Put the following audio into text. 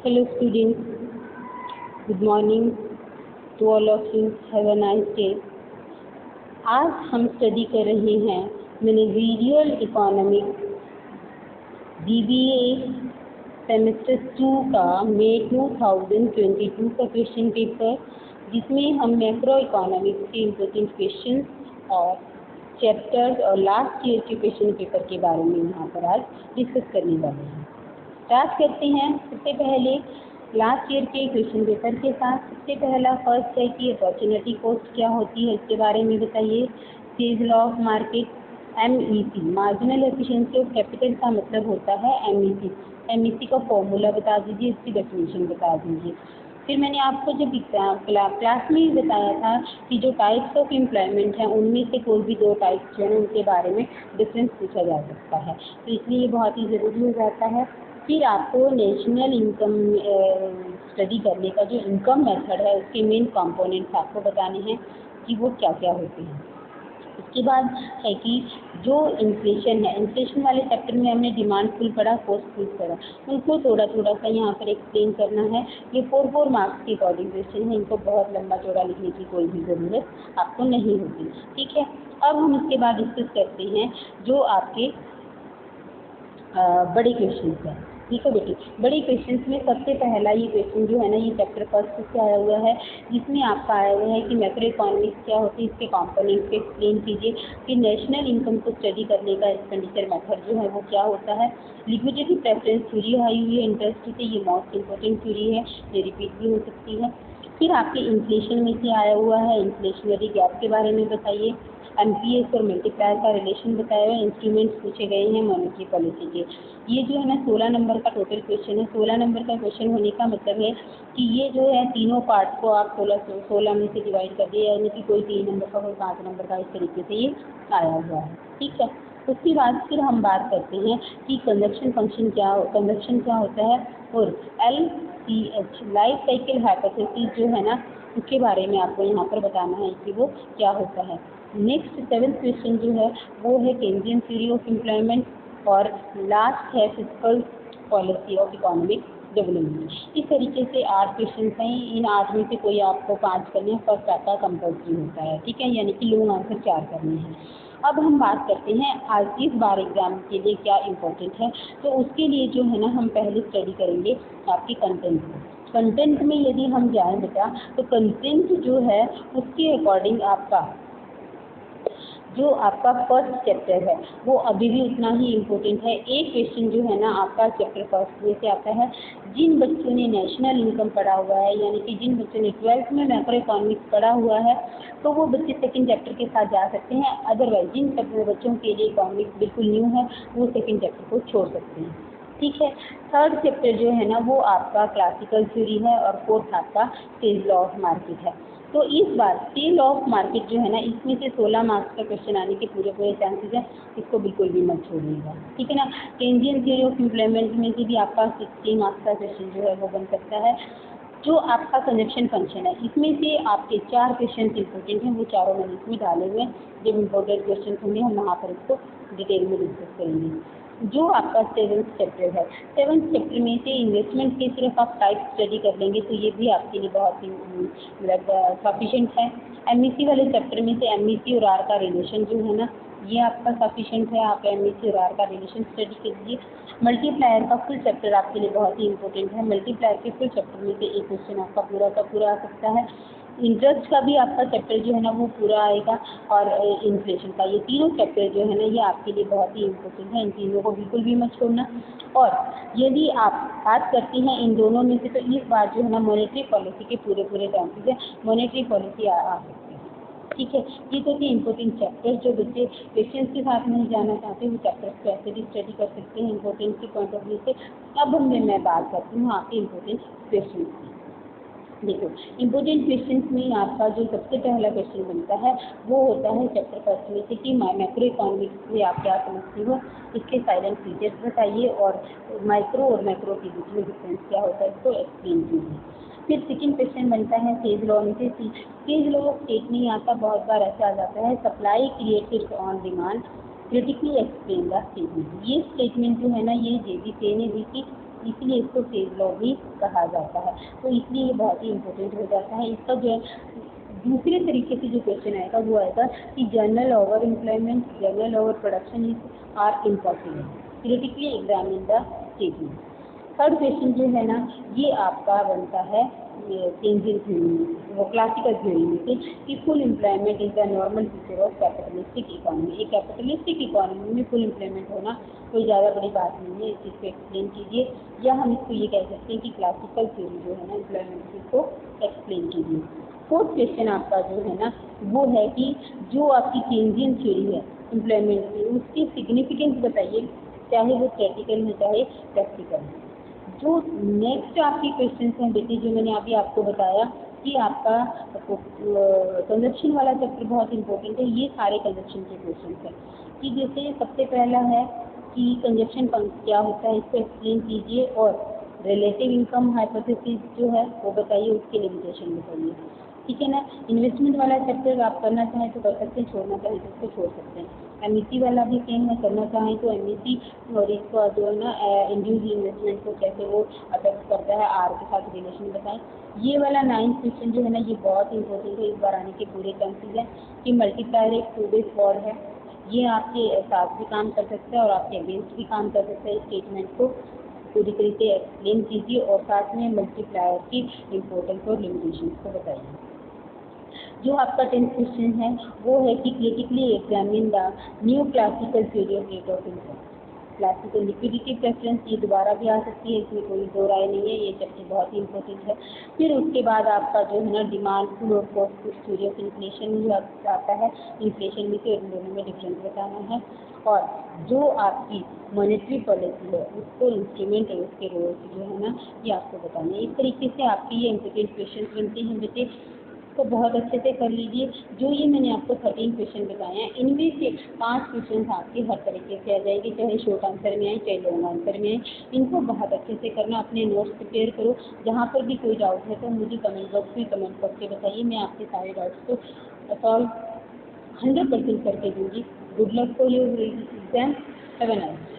Hello students, good morning to all of you. Have a nice day. आज हम study कर रहे हैं मैनेजरियल इकोनॉमिक्स DBA सेमेस्टर 2 का मई 2022 का क्वेश्चन पेपर, जिसमें हम मैक्रो इकोनॉमिक्स के इम्पोर्टेंट क्वेश्चन और चैप्टर्स और लास्ट ईयर के क्वेश्चन पेपर के बारे में यहाँ पर आज डिस्कस करने वाले हैं। स्टार्ट करते हैं। सबसे पहले लास्ट ईयर के क्वेश्चन पेपर के साथ सबसे पहला फर्स्ट है कि अपॉर्चुनिटी कॉस्ट क्या होती है, इसके बारे में बताइए। Says law of market, MEC marginal efficiency of capital का मतलब होता है MEC का फॉर्मूला बता दीजिए, इसकी डेफिनेशन बता दीजिए। फिर मैंने आपको जब क्लास में बताया था कि जो टाइप्स ऑफ एम्प्लॉयमेंट हैं उनमें से कोई भी दो टाइप्स जो है उनके बारे में डिफरेंस पूछा जा सकता है, तो इसलिए ये बहुत ही ज़रूरी हो जाता है। फिर आपको नेशनल इनकम स्टडी करने का जो इनकम मेथड है उसके मेन कंपोनेंट्स आपको बताने हैं कि वो क्या क्या होते हैं। उसके बाद है कि जो इन्फ्लेशन है, इन्फ्लेशन वाले चैप्टर में हमने डिमांड पुल पढ़ा, कॉस्ट पुल पढ़ा, उनको थोड़ा सा यहाँ पर एक्सप्लेन करना है। ये 4 मार्क्स के अकॉर्डिंग क्वेश्चन है, इनको बहुत लंबा चौड़ा लिखने की कोई भी ज़रूरत आपको नहीं होगी, ठीक है। अब हम इसके बाद डिस्कस करते हैं जो आपके बड़े क्वेश्चन हैं, ठीक है बेटी। बड़े क्वेश्चंस में सबसे पहला ये क्वेश्चन जो है ना, ये चैप्टर फर्स्ट से आया हुआ है, जिसमें आपका आया हुआ है कि मैक्रो इकोनॉमिक्स क्या होती है, इसके कंपोनेंट्स को एक्सप्लेन कीजिए। फिर नेशनल इनकम को स्टडी करने का एक्सपेंडिचर मेथड जो है वो क्या होता है। लिक्विडिटी प्रेफरेंस थ्योरी आई हुई है इंटरेस्ट से, ये मोस्ट इंपॉर्टेंट थ्योरी है, ये रिपीट भी हो सकती है। फिर आपके इन्फ्लेशन में से आया हुआ है इन्फ्लेशनरी गैप के बारे में बताइए। MPS और मल्टीप्लायर का रिलेशन बताया हुआ, इंस्ट्रूमेंट्स पूछे गए हैं मॉनेटरी पॉलिसी के। ये जो है ना 16 नंबर का टोटल क्वेश्चन है। 16 नंबर का क्वेश्चन होने का मतलब है कि ये जो है तीनों पार्ट को आप 16 में से डिवाइड कर दिए, यानी कि कोई 3 नंबर का कोई 5 नंबर का, इस तरीके से ये आया हुआ है, ठीक है। उसके बाद फिर हम बात करते हैं कि कंजप्शन क्या होता है, और LCH लाइफ साइकिल हाइपोथेसिस जो है ना उसके बारे में आपको यहाँ पर बताना है कि वो क्या होता है। नेक्स्ट 7th क्वेश्चन जो है वो है केंद्रीय थ्योरी ऑफ एम्प्लॉयमेंट, और लास्ट है fiscal policy of economic development. इस तरीके से 8 क्वेश्चन हैं। इन 8 में से कोई आपको 5 करने हैं, फर्स्ट आपका कंपल्सरी होता है, ठीक है, यानी कि लॉन्ग आंसर 4 करने हैं। अब हम बात करते हैं आज इस बार एग्जाम के लिए क्या इम्पोर्टेंट है, तो उसके लिए जो है ना हम पहले स्टडी करेंगे आपकी कंटेंट को। कंटेंट में यदि हम जाएं बेटा, तो कंटेंट जो है उसके अकॉर्डिंग आपका जो आपका फर्स्ट चैप्टर है वो अभी भी उतना ही इम्पोर्टेंट है। एक क्वेश्चन जो है ना आपका चैप्टर फर्स्ट में से आता है, जिन बच्चों ने नेशनल इनकम पढ़ा हुआ है, यानी कि जिन बच्चों ने 12th में मैक्रो इकोनॉमिक्स पढ़ा हुआ है, तो वो बच्चे सेकंड चैप्टर के साथ जा सकते हैं। अदरवाइज जिन बच्चों के लिए इकोनॉमिक्स बिल्कुल न्यू है वो सेकंड चैप्टर को छोड़ सकते हैं, ठीक है। थर्ड चैप्टर जो है ना वो आपका क्लासिकल थ्योरी है, और फोर्थ आपका सेज लॉ ऑफ मार्केट है। तो इस बार सेज लॉ ऑफ मार्केट जो है ना इसमें से 16 मार्क्स का क्वेश्चन आने के पूरे चांसेस हैं, इसको बिल्कुल भी मत छोड़िएगा, ठीक है ना। केंद्रीय थ्योरी ऑफ एम्प्लॉयमेंट में से भी आपका 60 मार्क्स का क्वेश्चन जो है वो बन सकता है। जो आपका कंजप्शन फंक्शन है इसमें से आपके 4 क्वेश्चन इंपॉर्टेंट हैं, वो चारों मैंने इसमें डाले हुए हैं। जब इम्पोर्टेंट क्वेश्चन होंगे हम वहाँ पर इसको डिटेल में डिस्कस करेंगे। जो आपका 7th चैप्टर है, 7th चैप्टर में से इन्वेस्टमेंट के सिर्फ आप टाइप स्टडी कर लेंगे तो ये भी आपके लिए बहुत ही मतलब सफिशेंट है। MEC वाले चैप्टर में से MEC और R का रिलेशन जो है ना ये आपका सफिशेंट है, आप MEC और R का रिलेशन स्टडी कीजिए। मल्टीप्लायर का फुल चैप्टर आपके लिए बहुत ही इंपॉर्टेंट है। मल्टीप्लायर के फुल चैप्टर में से एक क्वेश्चन आपका पूरा का पूरा आ सकता है। इंटरेस्ट का भी आपका चैप्टर जो है ना वो पूरा आएगा, और इन्फ्लेशन का, ये तीनों चैप्टर जो है ना ये आपके लिए बहुत ही इम्पोर्टेंट है। इन तीनों को बिल्कुल भी मत छोड़ना। और यदि आप बात करती हैं इन दोनों में से, तो इस बार जो है ना मॉनेटरी पॉलिसी के पूरे चांसेस है, मॉनेटरी पॉलिसी आ सकती है, ठीक है। ये तो थे इम्पोर्टेंट चैप्टर्स। जो बच्चे क्वेश्चन के साथ नहीं जाना चाहते वो चैप्टर्स को ऐसे भी स्टडी कर सकते हैं इम्पोर्टेंस के पॉइंट ऑफ व्यू से। अब मैं बात करती हूँ आपके इम्पोर्टेंट क्वेश्चन की। देखो इम्पोर्टेंट क्वेश्चंस में आपका जो सबसे पहला क्वेश्चन बनता है वो होता है चैप्टर फर्स्ट में से कि मैक्रो इकोनॉमिक्स से आप क्या समझती हो, इसके साइलेंट फीचर्स बताइए, और माइक्रो और मैक्रो के बीच में डिफरेंस क्या होता है इसको एक्सप्लेन कीजिए। फिर सेकंड क्वेश्चन बनता है सेज लॉ में से। सेज लॉ ऑफ स्टेट में आता बहुत बार ऐसा आ जाता है, supply created on demand, critically explain the statement. ये स्टेटमेंट जो है ना ये JB ने दी थी, इसलिए इसको फेज लॉ भी कहा जाता है। तो इसलिए ये बहुत ही इम्पोर्टेंट हो जाता है। इसका जो है दूसरे तरीके से जो क्वेश्चन आएगा वो आएगा कि general over employment, general over production is are impossible, critically examine the statement. Third question जो है ना ये आपका बनता है केंजियन थ्योरी में, वो क्लासिकल थ्योरी में से कि full employment is the normal feature of capitalistic economy. एक कैपिटलिस्टिक इकोनॉमी में फुल एम्प्लॉयमेंट होना कोई ज़्यादा बड़ी बात नहीं है, इस चीज़ को एक्सप्लेन कीजिए, या हम इसको ये कह सकते हैं कि क्लासिकल थ्योरी जो है ना एम्प्लॉयमेंट की को एक्सप्लेन कीजिए। फोर्थ क्वेश्चन आपका जो है ना वो है कि जो आपकी केंजियन थ्योरी है एम्प्लॉयमेंट की उसकी सिग्निफिकेंस बताइए, चाहे वो थ्योरेटिकल है चाहे प्रैक्टिकल है। जो नेक्स्ट आपके क्वेश्चन हैं बेटे जो मैंने अभी आपको बताया कि आपका कंजप्शन वाला चैप्टर बहुत इंपॉर्टेंट है, ये सारे कंजप्शन के क्वेश्चन हैं कि जैसे सबसे पहला है कि कंजप्शन क्या होता है इसको एक्सप्लेन कीजिए, और रिलेटिव इनकम हाइपोथेसिस जो है वो बताइए, उसके लिमिटेशन बताइए, ठीक है ना। इन्वेस्टमेंट वाला चैप्टर आप करना चाहें तो कर सकते हैं, छोड़ना चाहें तो उसको छोड़ सकते हैं। एमईसी वाला भी सेम है, करना चाहें तो एमईसी और इसको जो है ना इंड्यूस इन्वेस्टमेंट को कैसे वो अफेक्ट करता है आर के साथ रिलेशन बताएं। ये वाला 9th क्वेश्चन जो है ना ये बहुत इंपॉर्टेंट है, इस बार आने के पूरे चांसेस हैं कि मल्टीप्लायर एक 2 बेस वर्ड है, ये आपके साथ भी काम कर सकता है और आपके अगेंस्ट भी काम कर सकता है। स्टेटमेंट को पूरी तरीके से एक्सप्लेन कीजिए और साथ में मल्टीप्लायर की इम्पोर्टेंस और लिमिटेशन को बताइए। जो आपका 10th क्वेश्चन है वो है कि critically examine the new classical theory of rate of interest. Classical liquidity preference ये दोबारा भी आ सकती है, इसमें कोई दो राय नहीं है, ये चैप्टर बहुत ही इंपॉर्टेंट है। फिर उसके बाद आपका जो है ना डिमांड पुल और कॉस्ट थ्योरी ऑफ इन्फ्लेशन जो आता है, इन्फ्लेशन में से इन दोनों में डिफरेंस बताना है, और जो आपकी मॉनेटरी पॉलिसी है उसको इंस्ट्रूमेंट और उसके रोल्स जो है ना ये आपको बताना है। इस तरीके से आपके ये इम्पोर्टेंट क्वेश्चन बनते हैं बेटे, तो बहुत अच्छे से कर लीजिए। जो ये मैंने आपको 13 क्वेश्चन बताए हैं इनमें से 5 क्वेश्चन आपके हर तरीके से आ जाएंगे, चाहे शॉर्ट आंसर में आए चाहे लॉन्ग आंसर में आए। इनको बहुत अच्छे से करना, अपने नोट्स प्रिपेयर करो। जहाँ पर भी कोई डाउट है तो मुझे कमेंट बॉक्स में कमेंट करके बताइए, मैं आपके सारे डाउट्स को सॉल्व 100% करके दूँगी। Good luck for your exam, have a nice day.